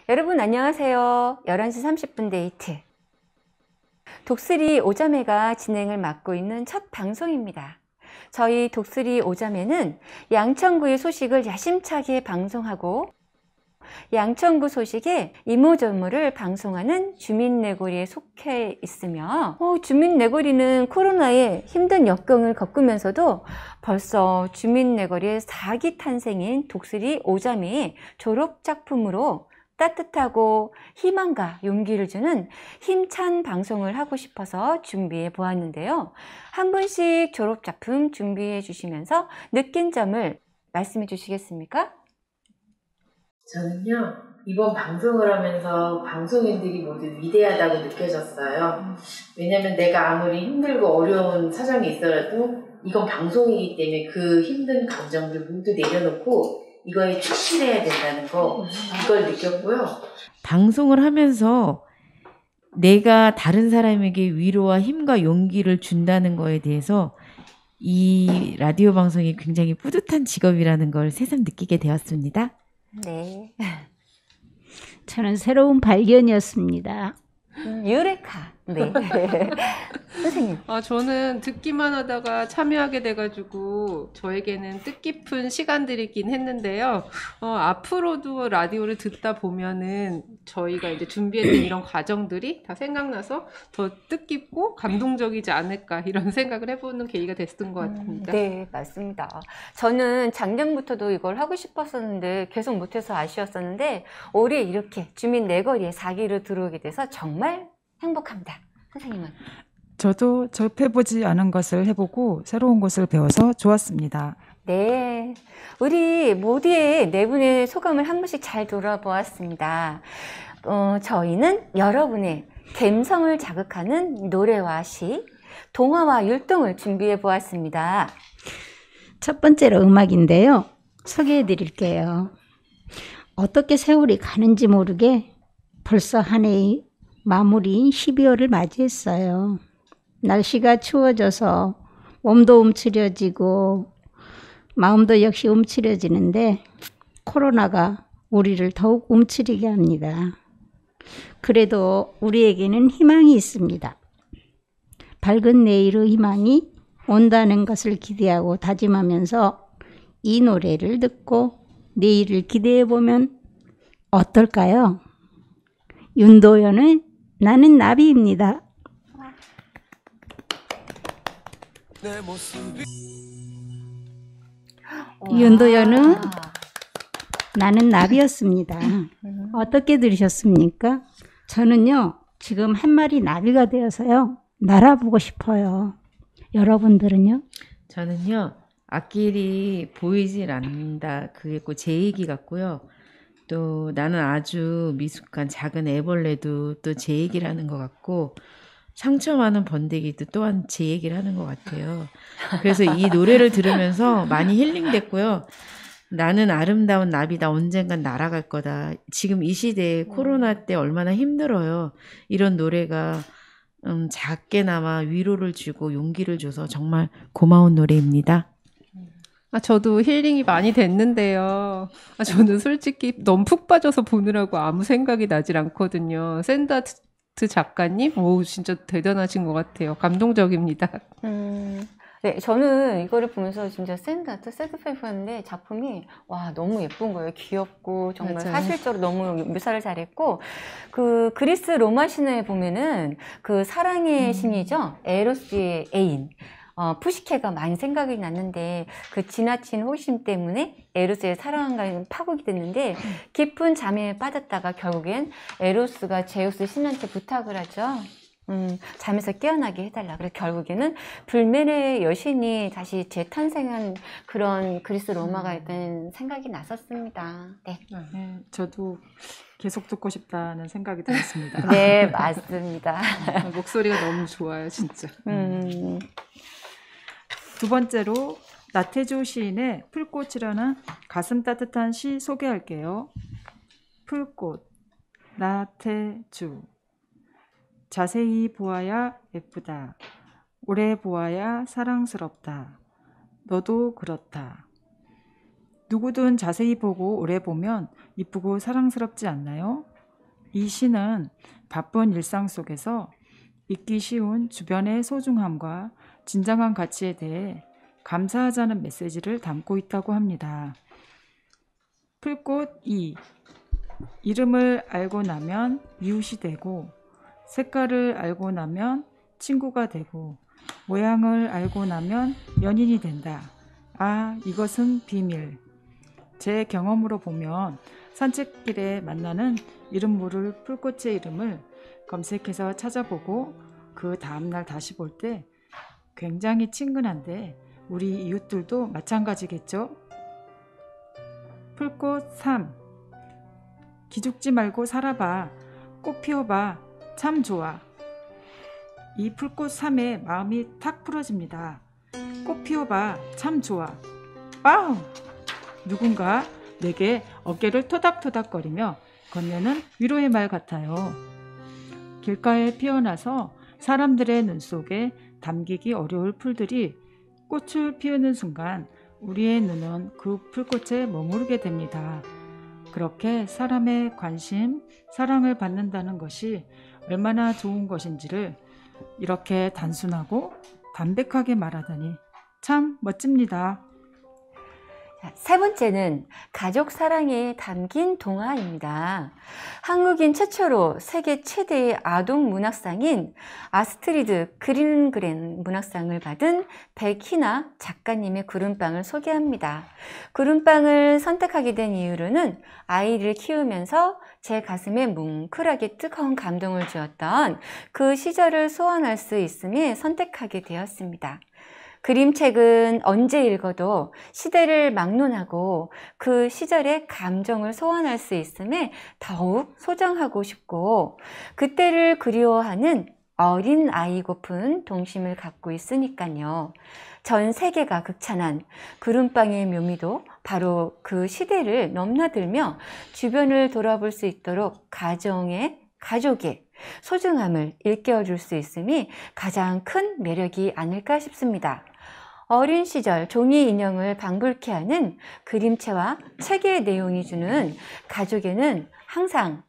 여러분 안녕하세요. 11시 30분 데이트. 독수리 오자매가 진행을 맡고 있는 첫 방송입니다. 저희 독수리 오자매는 양천구의 소식을 야심차게 방송하고 양천구 소식에 이모저모를 방송하는 주민네거리에 속해 있으며 주민네거리는 코로나에 힘든 역경을 겪으면서도 벌써 주민네거리의 4기 탄생인 독수리 오자매의 졸업작품으로 따뜻하고 희망과 용기를 주는 힘찬 방송을 하고 싶어서 준비해 보았는데요. 한 분씩 졸업작품 준비해 주시면서 느낀 점을 말씀해 주시겠습니까? 저는요, 이번 방송을 하면서 방송인들이 모두 위대하다고 느껴졌어요. 왜냐면 내가 아무리 힘들고 어려운 사정이 있더라도 이건 방송이기 때문에 그 힘든 감정들 모두 내려놓고 이거에 충실해야 된다는 거, 이걸 느꼈고요. 방송을 하면서 내가 다른 사람에게 위로와 힘과 용기를 준다는 거에 대해서 이 라디오 방송이 굉장히 뿌듯한 직업이라는 걸 새삼 느끼게 되었습니다. 네. 저는 새로운 발견이었습니다. 유레카. 네. 선생님. 저는 듣기만 하다가 참여하게 돼가지고 저에게는 뜻깊은 시간들이긴 했는데요. 앞으로도 라디오를 듣다 보면은 저희가 이제 준비했던 이런 과정들이 다 생각나서 더 뜻깊고 감동적이지 않을까 이런 생각을 해보는 계기가 됐던 것 같습니다. 네, 맞습니다. 저는 작년부터도 이걸 하고 싶었었는데 계속 못해서 아쉬웠었는데 올해 이렇게 주민 네거리에 4기로 들어오게 돼서 정말 행복합니다. 선생님은? 저도 접해보지 않은 것을 해보고 새로운 것을 배워서 좋았습니다. 네, 우리 모두의 네 분의 소감을 한 번씩 잘 돌아보았습니다. 저희는 여러분의 감성을 자극하는 노래와 시, 동화와 율동을 준비해 보았습니다. 첫 번째로 음악인데요. 소개해 드릴게요. 어떻게 세월이 가는지 모르게 벌써 한 해의 마무리인 12월을 맞이했어요. 날씨가 추워져서 몸도 움츠려지고 마음도 역시 움츠려지는데 코로나가 우리를 더욱 움츠리게 합니다. 그래도 우리에게는 희망이 있습니다. 밝은 내일의 희망이 온다는 것을 기대하고 다짐하면서 이 노래를 듣고 내일을 기대해보면 어떨까요? 윤도현의 나는 나비입니다. 윤도현은 나는 나비였습니다. 어떻게 들으셨습니까? 저는요, 지금 한 마리 나비가 되어서요, 날아보고 싶어요. 여러분들은요? 저는요, 앞길이 보이질 않는다. 그게 꼭 제 얘기 같고요. 또 나는 아주 미숙한 작은 애벌레도 또 제 얘기를 하는 것 같고 상처 많은 번데기도 또한 제 얘기를 하는 것 같아요. 그래서 이 노래를 들으면서 많이 힐링됐고요. 나는 아름다운 나비다. 언젠간 날아갈 거다. 지금 이 시대에 코로나 때 얼마나 힘들어요. 이런 노래가 작게나마 위로를 주고 용기를 줘서 정말 고마운 노래입니다. 저도 힐링이 많이 됐는데요. 저는 솔직히 너무 푹 빠져서 보느라고 아무 생각이 나질 않거든요. 샌다트 작가님, 진짜 대단하신 것 같아요. 감동적입니다. 네, 저는 이거를 보면서 진짜 새드페이퍼였는데 작품이 너무 예쁜 거예요. 귀엽고 정말 맞아요. 사실적으로 너무 묘사를 잘했고 그 그리스 로마 신화에 보면은 그 사랑의 신이죠. 에로스의 애인. 푸시케가 많이 생각이 났는데 그 지나친 호기심 때문에 에로스의 사랑과 파국이 됐는데 깊은 잠에 빠졌다가 결국엔 에로스가 제우스 신한테 부탁을 하죠. 잠에서 깨어나게 해달라. 그래서 결국에는 불멸의 여신이 다시 재탄생한 그런 그리스 로마가 있다는 생각이 났었습니다. 네. 네, 저도 계속 듣고 싶다는 생각이 들었습니다. 네, 맞습니다. 목소리가 너무 좋아요, 진짜. 두 번째로 나태주 시인의 풀꽃이라는 가슴 따뜻한 시 소개할게요. 풀꽃, 나태주. 자세히 보아야 예쁘다. 오래 보아야 사랑스럽다. 너도 그렇다. 누구든 자세히 보고 오래 보면 이쁘고 사랑스럽지 않나요? 이 시는 바쁜 일상 속에서 잊기 쉬운 주변의 소중함과 진정한 가치에 대해 감사하자는 메시지를 담고 있다고 합니다. 풀꽃 2. 이름을 알고 나면 이웃이 되고, 색깔을 알고 나면 친구가 되고, 모양을 알고 나면 연인이 된다. 아, 이것은 비밀. 제 경험으로 보면 산책길에 만나는 이름 모를 풀꽃의 이름을 검색해서 찾아보고 그 다음날 다시 볼 때 굉장히 친근한데 우리 이웃들도 마찬가지겠죠? 풀꽃 3. 기죽지 말고 살아봐. 꽃 피워봐. 참 좋아. 이 풀꽃 3에 마음이 탁 풀어집니다. 꽃 피워봐. 참 좋아. 와우! 누군가 내게 어깨를 토닥토닥거리며 건네는 위로의 말 같아요. 길가에 피어나서 사람들의 눈 속에 담기기 어려울 풀들이 꽃을 피우는 순간 우리의 눈은 그 풀꽃에 머무르게 됩니다. 그렇게 사람의 관심, 사랑을 받는다는 것이 얼마나 좋은 것인지를 이렇게 단순하고 담백하게 말하다니 참 멋집니다. 자, 세 번째는 가족 사랑에 담긴 동화입니다. 한국인 최초로 세계 최대의 아동 문학상인 아스트리드 그린그렌 문학상을 받은 백희나 작가님의 구름빵을 소개합니다. 구름빵을 선택하게 된 이유로는 아이를 키우면서 제 가슴에 뭉클하게 뜨거운 감동을 주었던 그 시절을 소환할 수 있음에 선택하게 되었습니다. 그림책은 언제 읽어도 시대를 막론하고 그 시절의 감정을 소환할 수 있음에 더욱 소장하고 싶고 그때를 그리워하는 어린 아이고픈 동심을 갖고 있으니까요. 전 세계가 극찬한 구름빵의 묘미도 바로 그 시대를 넘나들며 주변을 돌아볼 수 있도록 가족의 소중함을 일깨워줄 수 있음이 가장 큰 매력이 아닐까 싶습니다. 어린 시절 종이 인형을 방불케 하는 그림체와 책의 내용이 주는 가족에는 항상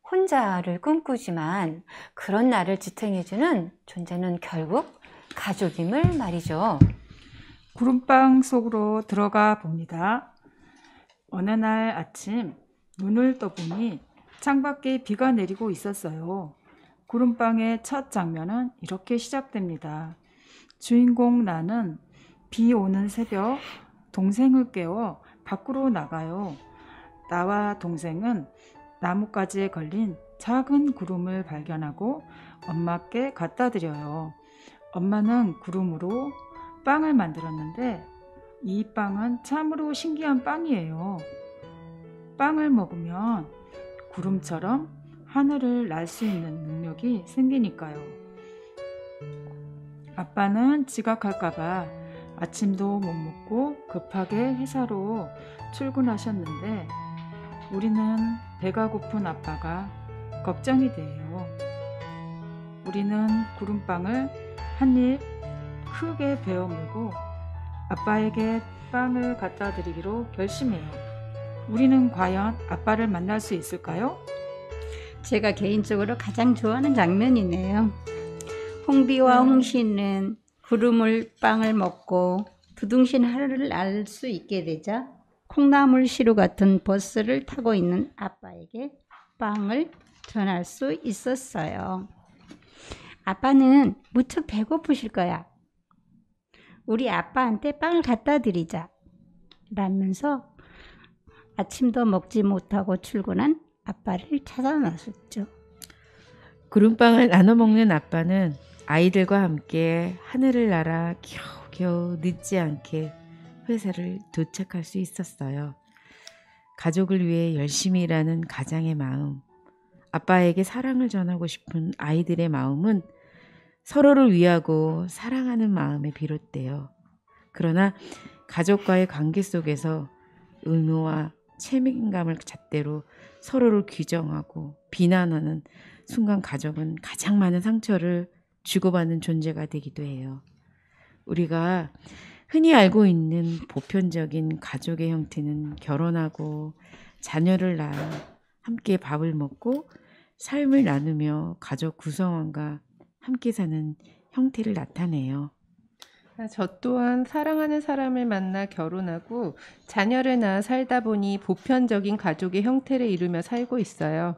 혼자를 꿈꾸지만 그런 나를 지탱해주는 존재는 결국 가족임을 말이죠. 구름빵 속으로 들어가 봅니다. 어느 날 아침 눈을 떠보니 창밖에 비가 내리고 있었어요. 구름빵의 첫 장면은 이렇게 시작됩니다. 주인공 나는 비 오는 새벽 동생을 깨워 밖으로 나가요. 나와 동생은 나뭇가지에 걸린 작은 구름을 발견하고 엄마께 갖다 드려요. 엄마는 구름으로 빵을 만들었는데 이 빵은 참으로 신기한 빵이에요. 빵을 먹으면 구름처럼 하늘을 날 수 있는 능력이 생기니까요. 아빠는 지각할까봐 아침도 못 먹고 급하게 회사로 출근하셨는데 우리는 배가 고픈 아빠가 걱정이 돼요. 우리는 구름빵을 한 입 크게 베어 물고 아빠에게 빵을 갖다 드리기로 결심해요. 우리는 과연 아빠를 만날 수 있을까요? 제가 개인적으로 가장 좋아하는 장면이네요. 홍비와 홍시는 구름을 빵을 먹고 두둥신 하늘을 날 수 있게 되자 콩나물 시루 같은 버스를 타고 있는 아빠에게 빵을 전할 수 있었어요. 아빠는 무척 배고프실 거야. 우리 아빠한테 빵을 갖다 드리자. 라면서 아침도 먹지 못하고 출근한 아빠를 찾아 나섰죠. 구름빵을 나눠 먹는 아빠는 아이들과 함께 하늘을 날아 겨우겨우 늦지 않게 회사를 도착할 수 있었어요. 가족을 위해 열심히 일하는 가장의 마음, 아빠에게 사랑을 전하고 싶은 아이들의 마음은 서로를 위하고 사랑하는 마음에 비롯돼요. 그러나 가족과의 관계 속에서 의무와 책임감을 잣대로 서로를 규정하고 비난하는 순간 가족은 가장 많은 상처를 주고받는 존재가 되기도 해요. 우리가 흔히 알고 있는 보편적인 가족의 형태는 결혼하고 자녀를 낳아 함께 밥을 먹고 삶을 나누며 가족 구성원과 함께 사는 형태를 나타내요. 저 또한 사랑하는 사람을 만나 결혼하고 자녀를 낳아 살다 보니 보편적인 가족의 형태를 이루며 살고 있어요.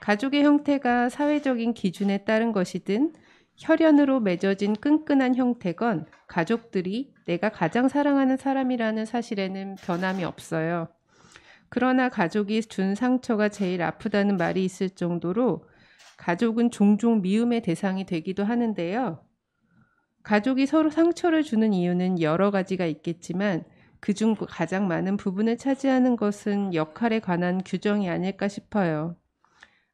가족의 형태가 사회적인 기준에 따른 것이든 혈연으로 맺어진 끈끈한 형태건 가족들이 내가 가장 사랑하는 사람이라는 사실에는 변함이 없어요. 그러나 가족이 준 상처가 제일 아프다는 말이 있을 정도로 가족은 종종 미움의 대상이 되기도 하는데요. 가족이 서로 상처를 주는 이유는 여러 가지가 있겠지만 그중 가장 많은 부분을 차지하는 것은 역할에 관한 규정이 아닐까 싶어요.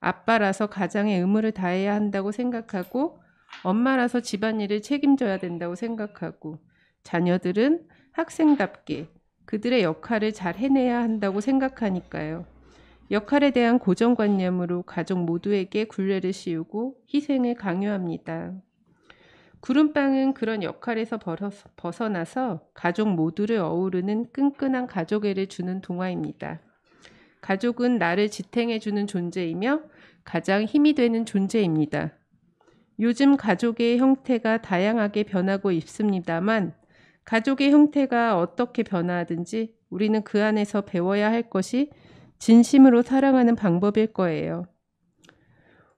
아빠라서 가장의 의무를 다해야 한다고 생각하고 엄마라서 집안일을 책임져야 된다고 생각하고 자녀들은 학생답게 그들의 역할을 잘 해내야 한다고 생각하니까요. 역할에 대한 고정관념으로 가족 모두에게 굴레를 씌우고 희생을 강요합니다. 구름빵은 그런 역할에서 벗어나서 가족 모두를 어우르는 끈끈한 가족애를 주는 동화입니다. 가족은 나를 지탱해주는 존재이며 가장 힘이 되는 존재입니다. 요즘 가족의 형태가 다양하게 변하고 있습니다만 가족의 형태가 어떻게 변화하든지 우리는 그 안에서 배워야 할 것이 진심으로 사랑하는 방법일 거예요.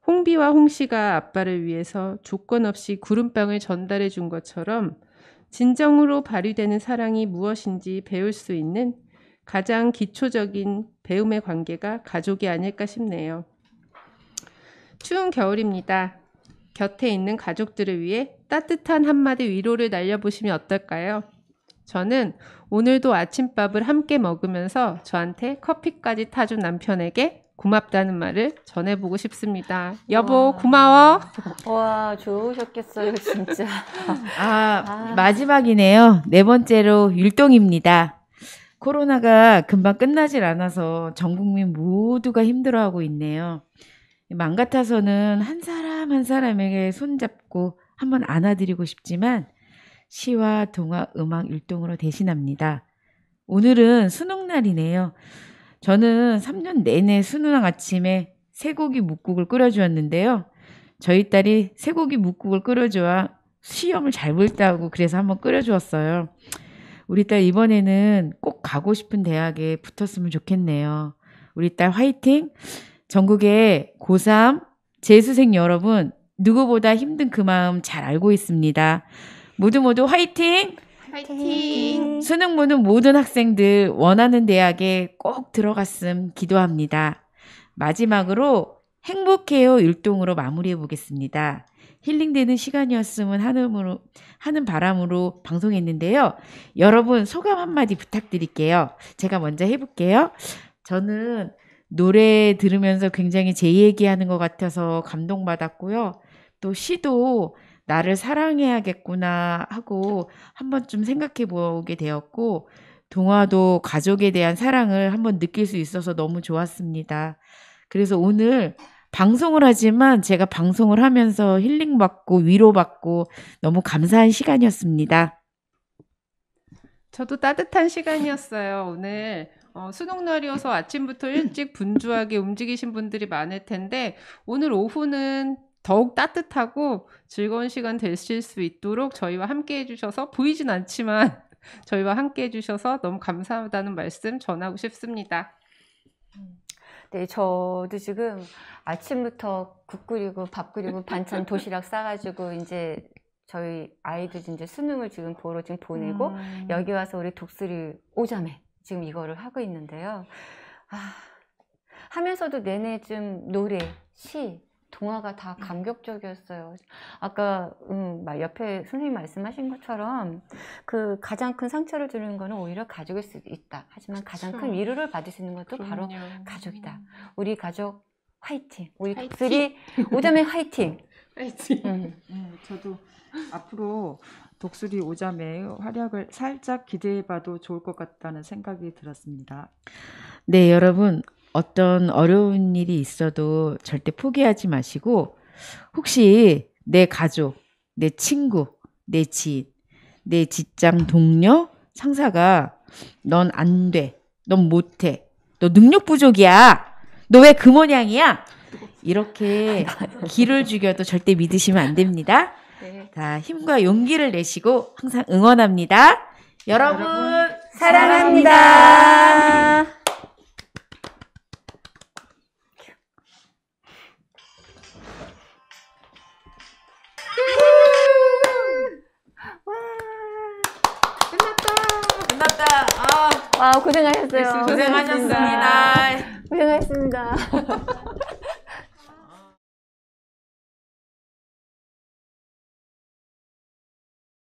홍비와 홍씨가 아빠를 위해서 조건 없이 구름빵을 전달해 준 것처럼 진정으로 발휘되는 사랑이 무엇인지 배울 수 있는 가장 기초적인 배움의 관계가 가족이 아닐까 싶네요. 추운 겨울입니다. 곁에 있는 가족들을 위해 따뜻한 한마디 위로를 날려보시면 어떨까요? 저는 오늘도 아침밥을 함께 먹으면서 저한테 커피까지 타준 남편에게 고맙다는 말을 전해보고 싶습니다. 여보, 와. 고마워. 와, 좋으셨겠어요, 진짜. 마지막이네요. 네 번째로 율동입니다. 코로나가 금방 끝나질 않아서 전 국민 모두가 힘들어하고 있네요. 맘 같아서는 한 사람 한 사람에게 손잡고 한번 안아드리고 싶지만 시와 동화, 음악 율동으로 대신합니다. 오늘은 수능날이네요. 저는 3년 내내 수능 아침에 쇠고기 묵국을 끓여주었는데요. 저희 딸이 쇠고기 묵국을 끓여줘야 시험을 잘 볼 다고 그래서 한번 끓여주었어요. 우리 딸 이번에는 꼭 가고 싶은 대학에 붙었으면 좋겠네요. 우리 딸 화이팅! 전국의 고3 재수생 여러분, 누구보다 힘든 그 마음 잘 알고 있습니다. 모두 화이팅! 화이팅! 수능 보는 모든 학생들 원하는 대학에 꼭 들어갔음 기도합니다. 마지막으로 행복해요 율동으로 마무리해 보겠습니다. 힐링되는 시간이었으면 하는 바람으로 방송했는데요. 여러분 소감 한마디 부탁드릴게요. 제가 먼저 해볼게요. 저는 노래 들으면서 굉장히 제 얘기하는 것 같아서 감동받았고요. 또 시도 나를 사랑해야겠구나 하고 한번 좀 생각해 보게 되었고 동화도 가족에 대한 사랑을 한번 느낄 수 있어서 너무 좋았습니다. 그래서 오늘 방송을 하지만 제가 방송을 하면서 힐링받고 위로받고 너무 감사한 시간이었습니다. 저도 따뜻한 시간이었어요. 오늘 수능날이어서 아침부터 일찍 분주하게 움직이신 분들이 많을 텐데 오늘 오후는 더욱 따뜻하고 즐거운 시간 되실 수 있도록 저희와 함께 해주셔서 보이진 않지만 저희와 함께 해주셔서 너무 감사하다는 말씀 전하고 싶습니다. 네, 저도 지금 아침부터 국 끓이고 밥 끓이고 반찬 도시락 싸가지고 이제 저희 아이들 이제 수능을 지금 보러 지금 보내고 여기 와서 우리 독수리 오자매 지금 이거를 하고 있는데요. 하면서도 내내 좀 노래, 시, 동화가 다 감격적이었어요. 아까 막 옆에 선생님 말씀하신 것처럼 그 가장 큰 상처를 주는 거는 오히려 가족일 수도 있다. 하지만 가장 큰 위로를 받을 수 있는 것도 바로 가족이다. 우리 가족 화이팅! 우리 화이팅! 독수리 오자매 화이팅! 화이팅! 저도 앞으로 독수리 오자매의 활약을 살짝 기대해봐도 좋을 것 같다는 생각이 들었습니다. 네, 여러분. 어떤 어려운 일이 있어도 절대 포기하지 마시고 혹시 내 가족, 내 친구, 내 지인, 내 직장 동료, 상사가 넌 안 돼, 넌 못해, 너 능력 부족이야, 너 왜 그 모양이야? 이렇게 기를 죽여도 절대 믿으시면 안 됩니다. 네. 자, 힘과 용기를 내시고 항상 응원합니다. 여러분 사랑합니다. 끝났다. 와, 고생하셨어요. 고생하셨습니다. 고생하셨습니다.